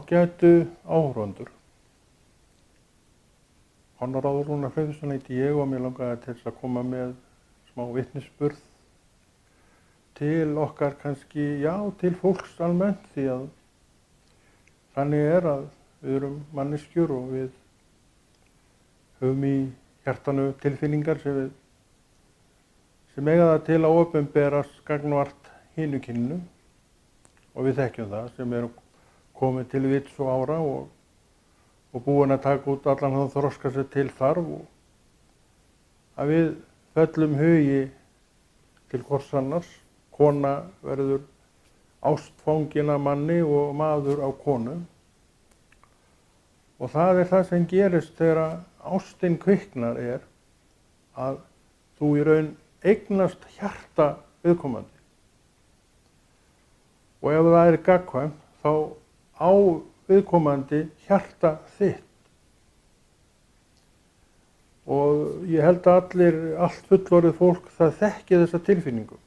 Ágætu áhorfendur. Konráð Rúnar Hreiðarsson heiti ég og mér langaði til að koma með smá vitnisburð til okkar kannski, já, til fólks almennt, því að þannig að við erum manneskjur og við höfum í hjartanu tilfinningar sem eiga það til að opinberast gagnvart hinu kyninu, og við þekkjum það sem erum komið til vits og ára og búin að taka út allan þann þroska sem til þarf, og að við föllum hugi til hvors annars. Kona verður ástfangin af manni og maður á konu. Og það er það sem gerist þegar ástin kviknar, að þú í raun eignast hjarta viðkomandi. Og ef það er gagnkvæmt, þá á viðkomandi hjarta þitt. Og ég held að allt fullorðið fólk, það þekki þessa tilfinningu.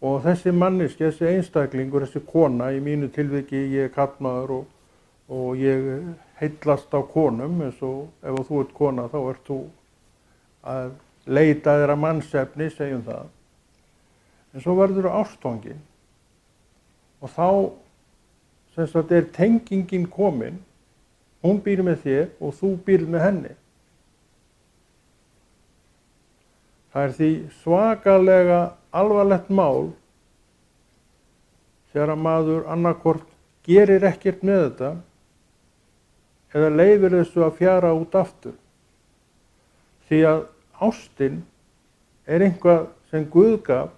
Og þessi manneskja, þessi einstaklingur, þessi kona, í mínu tilviki, ég er karlmaður og ég heillast á konum, eins og ef þú ert kona þá ert þú að leita þér að mannsefni, segjum það. En svo verður þú ástfangin og þá sem sagt er tengingin komin, hún býr með þér og þú býr með henni. Það er því svakalega alvarlegt mál þegar að maður annarkvort gerir ekkert með þetta eða leyfir þessu að fjara út aftur. Því að ástin er eitthvað sem Guð gaf,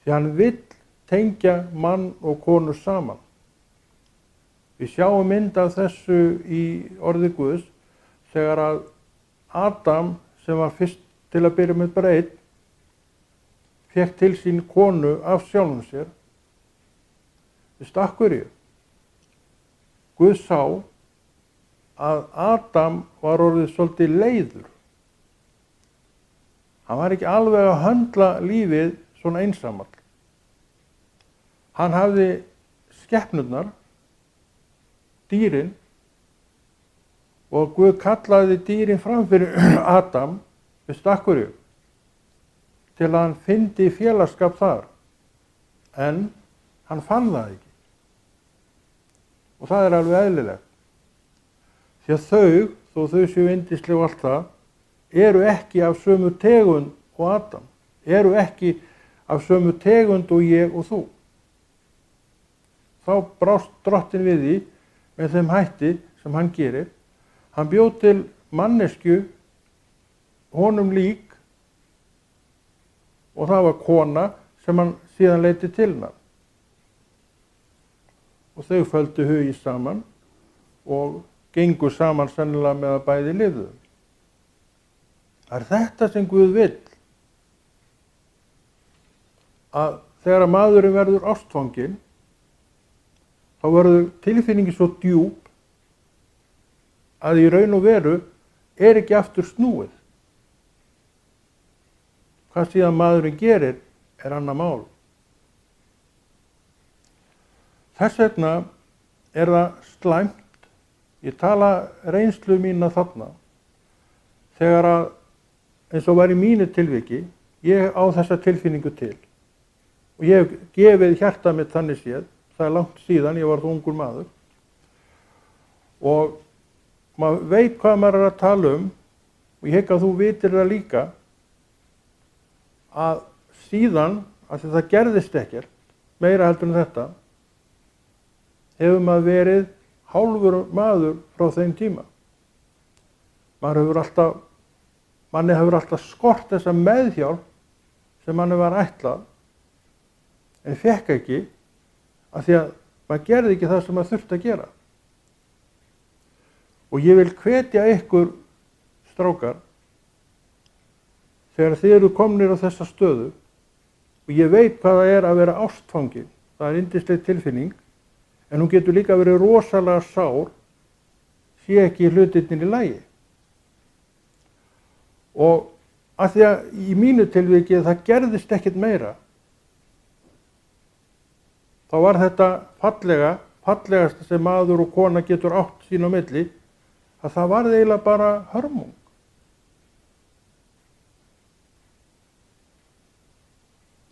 því hann vill tengja mann og konu saman. Við sjáum mynd af þessu í orði Guðs þegar að Adam, sem var fyrst til að byrja með bara einn, fékk til sín konu af sjálfum sér. Af hverju? Guð sá að Adam var orðið svolítið leiður. Hann var ekki alveg að höndla lífið svona einsamall. Hann hafði skepnurnar, dýrin, og Guð kallaði dýrin fram fyrir Adam, af hverju? Til að hann fyndi félagsskap þar, en hann fann það ekki. Og það er alveg eðlilegt. Því að þó þau séu yndisleg og allt það, eru ekki af sömu tegund og Adam, eru ekki af sömu tegund og ég og þú. Þá brást drottinn við því með þeim hætti sem hann gerir. Hann bjó til manneskju, honum lík, og það var kona sem hann síðan leiddi til hennar. Og þau földu hugi saman og gengu saman sennilega með að bæði lifðu. Það er þetta sem Guð vill. Að þegar maðurinn verður ástfanginn, þá verður tilfinningin svo djúp að í raun og veru er ekki aftur snúið. Hvað síðan maðurinn gerir er annað mál. Þess vegna er það slæmt, ég tala reynslu mína þarna, þegar að, eins og var í mínu tilviki, ég á þessa tilfinningu til. Og ég hef gefið hjarta mitt þannig séð, það er langt síðan, ég var þá ungur maður. Og maður veit hvað maður er að tala og ég hygg að þú vitir það líka, að síðan, að það gerðist ekkert, meira heldur en þetta, hefur maður verið hálfur maður frá þeim tíma. Manni hefur alltaf skort þessa meðhjálp sem manni var ætlað, en fékk ekki, af því að maður gerði ekki það sem maður þurfti að gera. Og ég vil hvetja ykkur, strákar, þegar þið eru komnir á þessa stöðu, og ég veit hvað það er að vera ástfangin, það er yndisleg tilfinning, en hún getur líka verið rosalega sár, sé ekki hlutirnir í lagi. Og af því að í mínu tilviki það gerðist ekkert meira, þá var þetta fallegasta sem maður og kona getur átt sín á milli, að það var eiginlega bara hörmung.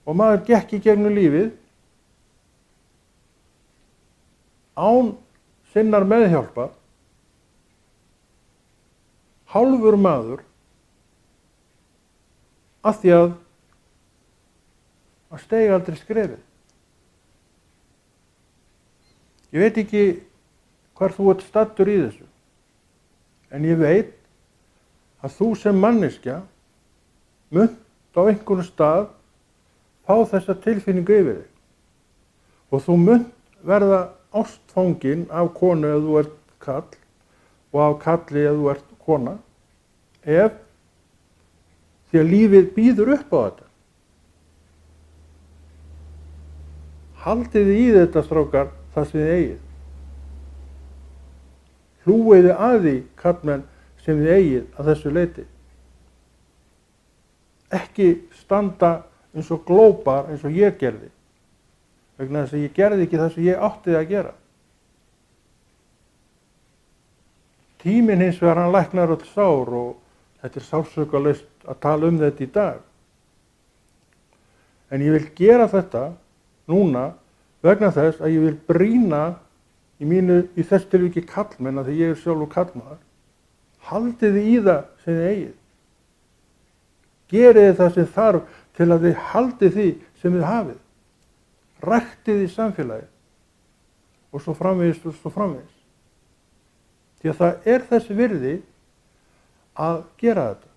Og maður gekk í gegnum lífið án sinnar meðhjálpar, hálfur maður, af því að steig aldrei skrefið. Ég veit ekki hvar þú ert staddur í þessu, en ég veit að þú sem manneskja munt á einhvern stað fá þessa tilfinningu yfir þig. Og þú munt verða ástfangin af konu ef þú ert kall og af kalli ef þú ert kona, því að lífið býður upp á þetta. Haldið í þetta, strákar, það sem þið eigið. Hlúið að því, kallmenn, sem þið eigið að þessu leyti. Ekki standa eins og glópar eins og ég gerði, vegna þess að ég gerði ekki það sem ég átti að gera. Tíminn hins vegar hann læknar öll sár og þetta er sársaukalaust að tala um þetta í dag. En ég vil gera þetta núna vegna þess að ég vil brýna í þess tilviki kallmenn, að því ég er sjálfur kallmaður. Haldið í það sem þið eigið. Gerið það sem þarf til að þið haldið því sem þið hafið. Ræktið í samfélagið og svo framvegis og svo framvegis. Því að það er þessi virði að gera þetta.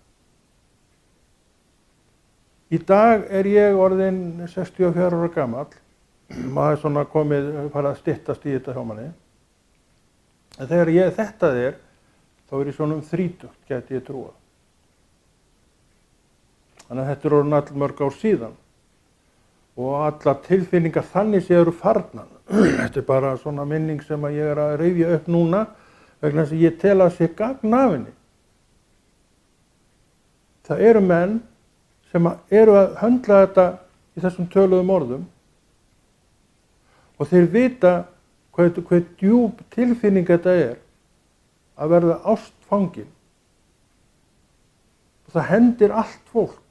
Í dag er ég orðinn 64 ára gamall. Maður er svona farið að styttast í þetta hjá manni. En þegar þetta þá er ég svona 30, gæti ég trúa. Þannig að þetta er orðin allmörg ár síðan. Og allar tilfinningar þannig séu eru farnar. Þetta er bara svona minning sem að ég er að rifja upp núna, vegna þess að ég tel að sé gagn af henni. Það eru menn sem eru að höndla þetta í þessum töluðum orðum og þeir vita hvað djúp tilfinning þetta er að verða ástfangin. Og það hendir allt fólk.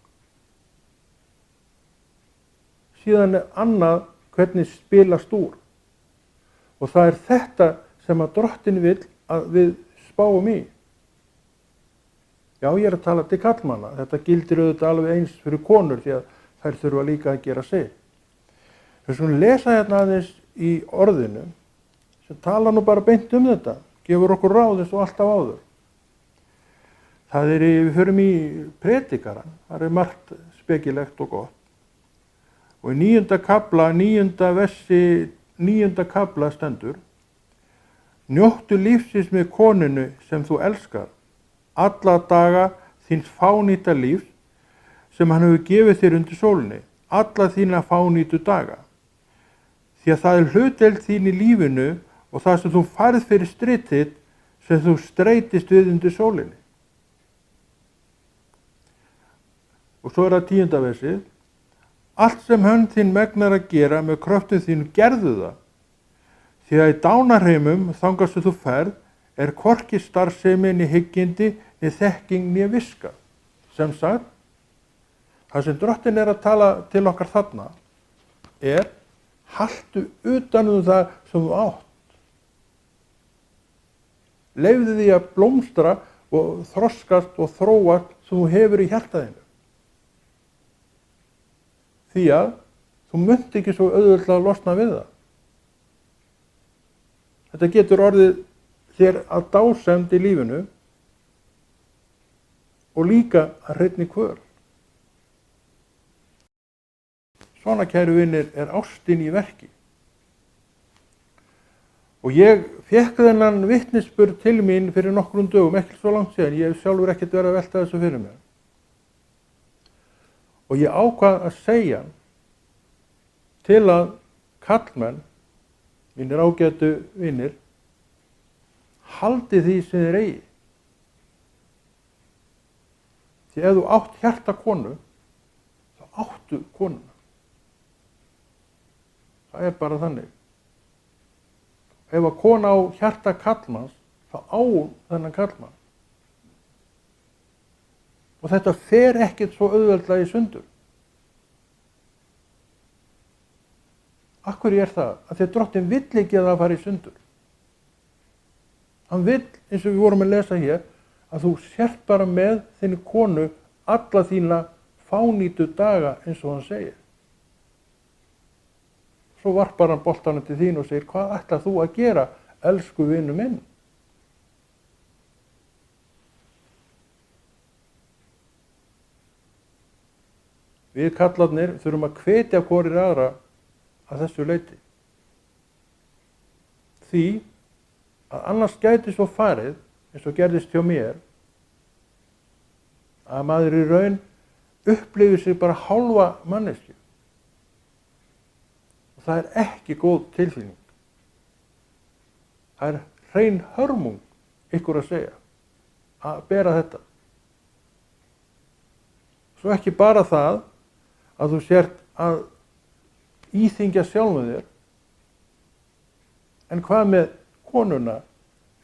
Síðan er annað hvernig spilast úr. Og það er þetta sem að Drottinn vill að við spáum í. Já, ég er að tala til kallmanna. Þetta gildir auðvitað alveg eins fyrir konur því að þær þurfa líka að gera sig. Við skulum lesa hérna aðeins í orðinu sem tala nú bara beint um þetta. Gefur okkur ráð eins og alltaf áður. Við förum í Predikarann. Það er margt spekilegt og gott. Og í 9. kafla, 9. versi, 9. kafla stendur: Njóttu lífsins með konunni sem þú elskar, alla daga þíns fánýta lífs sem hann hefur gefið þér undir sólinni, alla þína fánýtu daga. Því að það er hlutdeild þín í lífinu og það sem þú færð fyrir stritið sem þú streitist við undir sólinni. Og svo er það 10. versið: Allt sem hönd þín megnar að gera með kröftum þín gerðu það. Því að í dánarheimum þangað sem þú ferð er hvorki starfsemi né hyggindi né þekking né viska. Sem sagt, það sem Drottinn er að tala til okkar þarna er: haltu utan það sem þú átt. Leyfðu því að blómstra og þroskast og þróast sem þú hefur í hjartaðinu. Því að þú munt ekki svo auðveldlega að losna við það. Þetta getur orðið þér að dásemd í lífinu og líka að hreinni kvöl. Svona, kæru vinir, er ástin í verki. Og ég fékk þennan vitnisburð til mín fyrir nokkrum dögum, ekki svo langt síðan. Ég hef sjálfur ekkert verið að velta þessu fyrir mér. Og ég ákvað að segja til að kallmenn, mínir ágætu vinir, haldi því sem þið eigi. Því ef þú átt hjarta konu, þá áttu konuna. Það er bara þannig. Ef að kona á hjarta karlmanns, þá á hún þennan karlmann. Og þetta fer ekkert svo auðveldlega í sundur. Af hverju er það? Af því að Drottinn vill ekki að það fari í sundur. Hann vill, eins og við vorum að lesa hér, að þú sért bara með þinni konu alla þína fánýtu daga, eins og hann segir. Svo varpar hann boltanum til þín og segir, hvað ætlar þú að gera, elsku vinur minn? Við karlarnir þurfum að hvetja hvorir aðra að þessu leyti. Því að annars gæti svo farið, eins og gerðist hjá mér, að maður í raun upplifir sig bara hálfa manneskju. Og það er ekki góð tilfinning. Það er hrein hörmung, ykkur að segja, að bera þetta. Svo ekki bara það að þú sért að íþyngja sjálfum þér, en hvað með konuna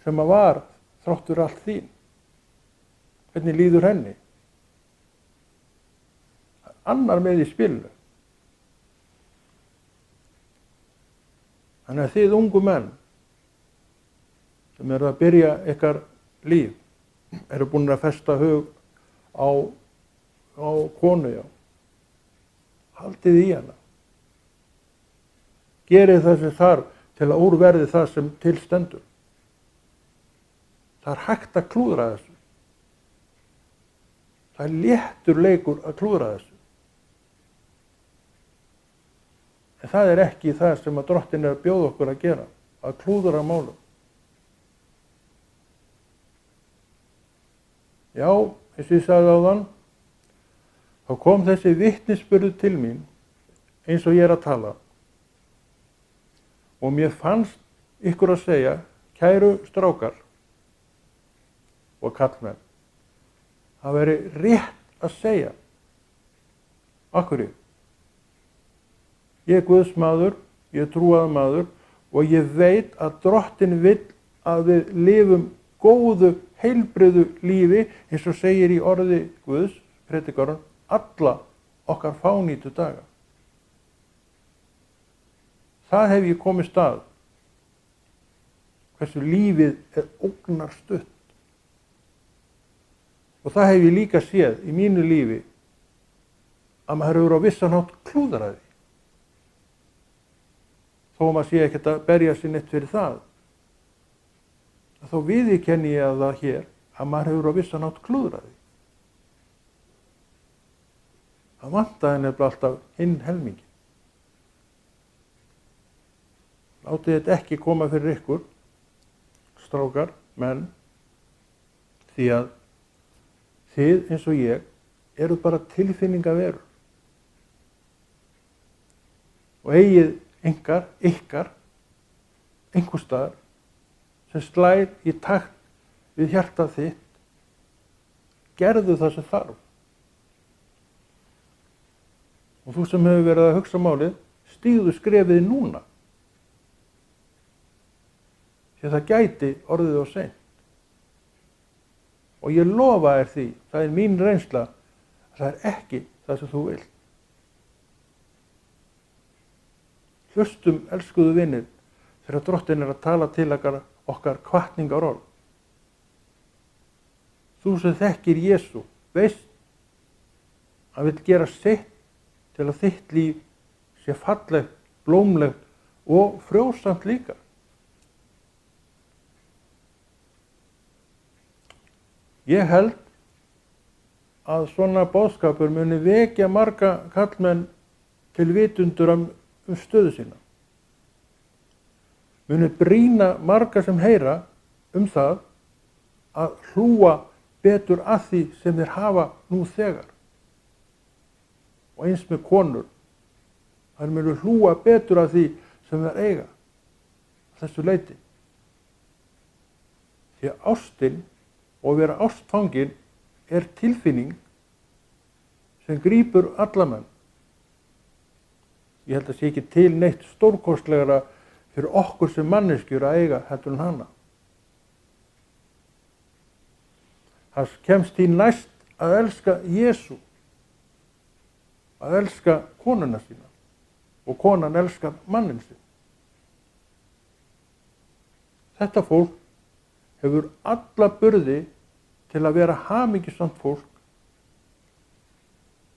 sem að var þráttur allt þín? Hvernig líður henni? Annar með í spilinu. Þannig að þið ungu menn sem eru að byrja ykkar líf, eru búin að festa hug á konu, já. Haldið í hana. Gerið það sem þarf til að úrverði það sem til stendur. Það er hægt að klúðra þessu. Það er léttur leikur að klúðra þessu. En það er ekki það sem að Drottinn er að bjóða okkur að gera, að klúðra málum. Já, eins og ég sagði áðan, þá kom þessi vitnisburður til mín, eins og ég er að tala. Og mér fannst ykkur að segja, kæru strákar og karlmenn, það veri rétt að segja. Af hverju? Ég er Guðsmaður, ég er trúaður maður og ég veit að Drottinn vill að við lifum góðu, heilbrigðu lífi, eins og segir í orði Guðs, predikarinn, alla okkar fánýtu daga. Það hef ég komist að, hversu lífið er ógnarstutt. Og það hef ég líka séð í mínu lífi, að maður hefur á vissan hátt klúðraði. Þó maður sé ekkert að berja sér neitt fyrir það. Þá viðurkenni ég að það hér, að maður hefur á vissan hátt klúðraði. Það vantaði nefnilega alltaf hinn helmingin. Látið þetta ekki koma fyrir ykkur, strákar, menn, því að þið eins og ég eru bara tilfinningaverur. Og eigið ykkar, einhvers staðar, sem slær í takt við hjartað þitt, gerðu það sem þarf. Og þú sem hefur verið að hugsa málið, stígðu skrefið núna. Því það gæti orðið of seint. Og ég lofa þér því, það er mín reynsla, að það er ekki það sem þú vilt. Hlustum, elskuðu vinir, þegar Drottinn er að tala til okkar hvatningarorð. Þú sem þekkir Jesú, veist að vill gera sitt til að þitt líf sé fallegt, blómlegt og frjósamt líka. Ég held að svona boðskapur muni vekja marga karlmenn til vitundur um stöðu sína. Muni brýna marga sem heyra um það að hlúa betur að því sem þeir hafa nú þegar. Og eins með konur, þær munu hlúa betur að því sem þeir eiga að þessu leyti. Því að ástin og vera ástfangin er tilfinning sem grípur alla menn. Ég held að sé ekki til neitt stórkostlegra fyrir okkur sem manneskjur að eiga heldur en hana. Það kemst því næst að elska Jesú, að elska konuna sína og konan elskar mannin sinn. Þetta fólk hefur alla burði til að vera hamingjusamt fólk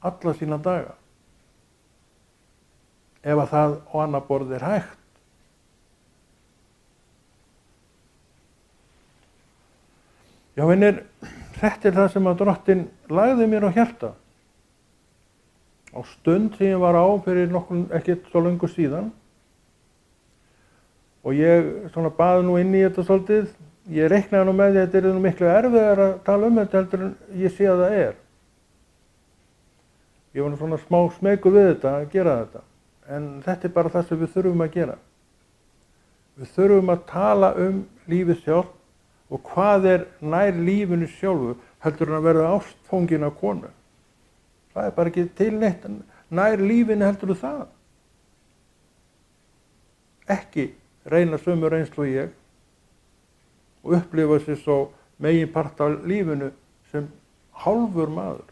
alla sína daga. Ef að það á annað borð er hægt. Já, vinir, þetta er það sem að Drottinn lagði mér á hjarta. Á stund sem ég var á fyrir ekkert svo löngu síðan. Og ég svona baði nú inn í þetta svolítið. Ég reiknaði nú með því að þetta er miklu erfiðar að tala um þetta heldur en ég sé að það er. Ég var nú svona smá smekur við þetta að gera þetta. En þetta er bara það sem við þurfum að gera. Við þurfum að tala um lífið sjálf og hvað er nær lífinu sjálfu heldur en að verða ástfangin af konu. Það er bara ekki til neitt nær lífinu heldur en það. Ekki reyna sömu reynslu og ég og upplifa sér svo meginpart af lífinu sem hálfur maður.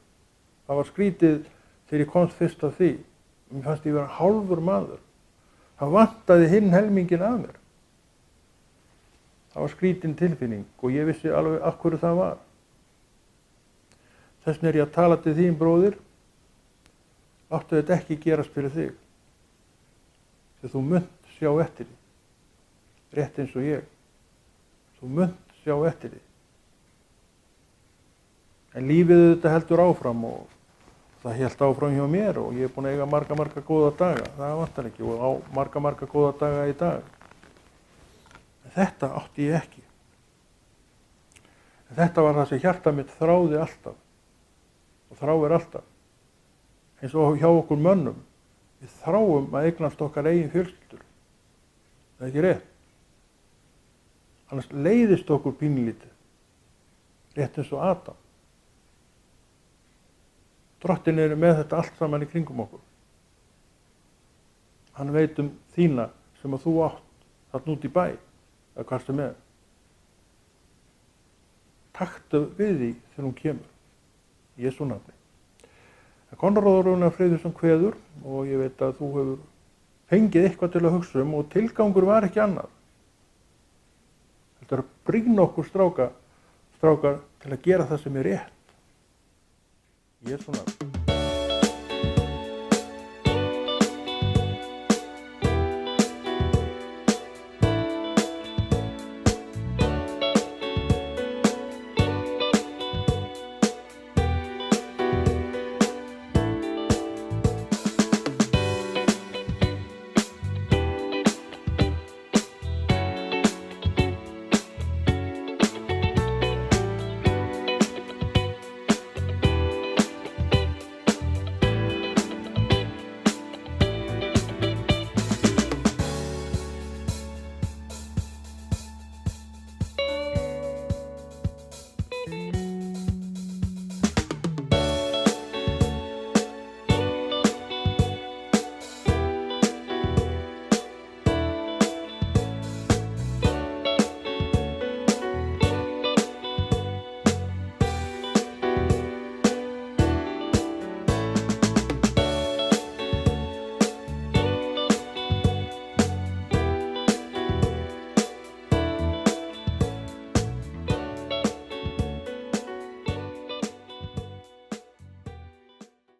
Það var skrítið þegar ég komst fyrst að því. Mér fannst ég vera hálfur maður. Það vantaði hinn helmingin af mér. Það var skrítin tilfinning og ég vissi alveg af hverju það var. Þess vegna er ég að tala til þín, bróðir. Áttu þetta ekki gerast fyrir þig. Þegar þú munt sjá eftir því. Rétt eins og ég. Þú munt sjá eftir því. En lífið þetta heldur áfram og það hélt áfram hjá mér og ég er búinn að eiga marga góða daga. Það vantar ekki og á marga góða daga í dag. En þetta átti ég ekki. En þetta var það sem hjarta mitt þráði alltaf og þráir alltaf. Eins og hjá okkur mönnum. Við þráum að eignast okkar eigin fjölskyldur. Það er ekki rétt. Annars leiðist okkur pínlítið. Rétt eins og Adam. Drottinn er með þetta allt saman í kringum okkur. Hann veit um þína sem að þú átt þarna út í bæ, eða hvað sem er. Taktu við því þegar hún kemur. Í Jesú nafni. Konráð Rúnar Friðriksson kveður og ég veit að þú hefur fengið eitthvað til að hugsa um og tilgangur var ekki annað. Þetta er að brýna okkur strákar til að gera það sem er rétt. Jesú nafni.